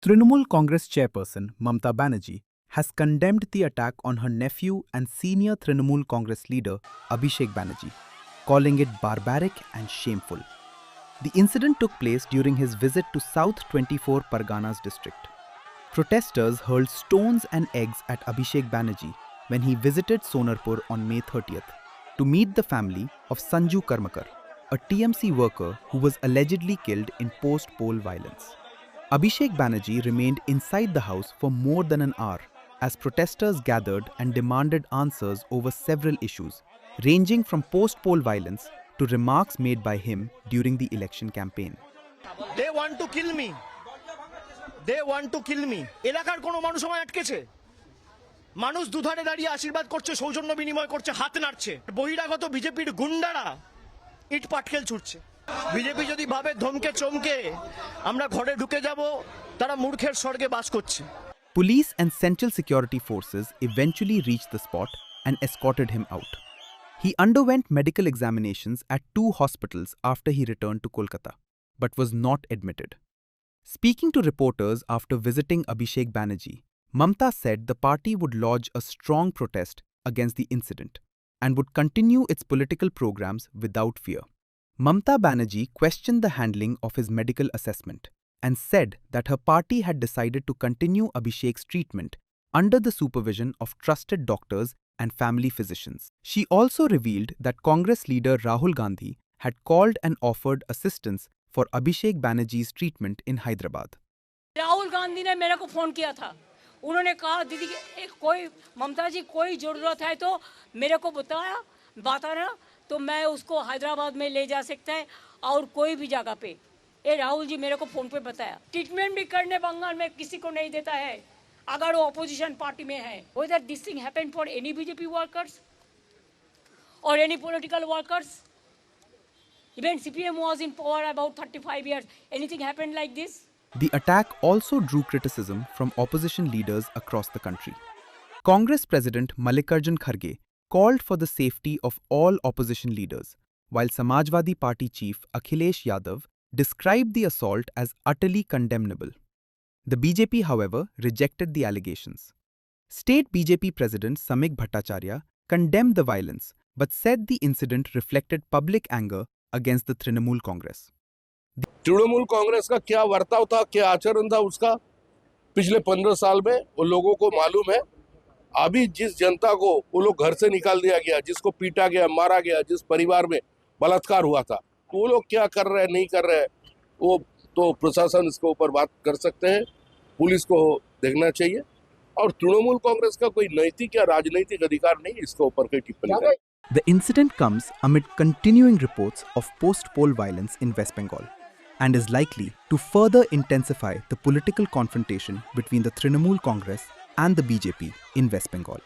Trinamool Congress chairperson Mamata Banerjee has condemned the attack on her nephew and senior Trinamool Congress leader Abhishek Banerjee, calling it barbaric and shameful. The incident took place during his visit to South 24 Parganas district. Protesters hurled stones and eggs at Abhishek Banerjee when he visited Sonarpur on May 30th to meet the family of Sanju Karmakar, a TMC worker who was allegedly killed in post-poll violence. Abhishek Banerjee remained inside the house for more than an hour as protesters gathered and demanded answers over several issues, ranging from post-poll violence to remarks made by him during the election campaign. They want to kill me. They want to kill me. এলাকার কোনো মানুষ আমায় আটকেছে। মানুষ দুধারে দাঁড়িয়ে আশীর্বাদ করছে, সৌজন্য বিনিময় করছে, হাত নাড়ছে। বহিরাগত বিজেপির গুন্ডারা ইট পাটকেল ছুটছে। বিজেপি যদি ভাবে ধমকে চমকে আমরা ঘরে ঢুকে যাব, তারা মূর্খের স্বর্গে বাস করছে। Police and Central Security Forces eventually reached the spot and escorted him out. He underwent medical examinations at 2 hospitals after he returned to Kolkata, but was not admitted. Speaking to reporters after visiting Abhishek Banerjee, Mamata said the party would lodge a strong protest against the incident and would continue its political programs without fear. Mamata Banerjee questioned the handling of his medical assessment and said that her party had decided to continue Abhishek's treatment under the supervision of trusted doctors and family physicians. She also revealed that Congress leader Rahul Gandhi had called and offered assistance for Abhishek Banerjee's treatment in Hyderabad. Rahul Gandhi ने मेरे को phone किया था। उन्होंने कहा दीदी कोई ममता जी कोई ज़रूरत है तो मेरे को बताना तो मैं उसको हैदराबाद में ले जा सकता है और कोई भी जगह पे। ये राहुल जी मेरे को फ़ोन पे बताया। ट्रीटमेंट भी करने बंगाल में किसी को नहीं देता है अगर वो अपोजिशन पार्टी में है। Whether this thing happened for any BJP workers or any political workers, even CPM was in power about 35 years. Anything happened like this? The attack also drew criticism from opposition leaders across the country. Congress President Mallikarjun Kharge called for the safety of all opposition leaders, while Samajwadi Party chief Akhilesh Yadav described the assault as utterly condemnable. The BJP, however, rejected the allegations. State BJP President Samik Bhattacharya condemned the violence but said the incident reflected public anger against the Trinamool Congress. Trinamool Congress का क्या वर्ताव था, क्या आचरण था उसका पिछले 15 साल में वो लोगों को मालूम है। अभी जिस जनता को वो लोग घर से निकाल दिया गया, जिसको पीटा गया, मारा गया, जिस परिवार में बलात्कार हुआ था, तो वो लोग क्या कर रहे हैं, नहीं कर रहे हैं, वो तो प्रशासन इसके ऊपर बात कर सकते हैं, पुलिस को देखना चाहिए और तृणमूल कांग्रेस का कोई नैतिक या राजनीतिक अधिकार नहीं इसके ऊपर कोई टिप्पणी करे। The incident comes amid continuing reports of post-poll violence in West Bengal and is likely to further intensify the political confrontation between the Trinamool Congress and the BJP in West Bengal.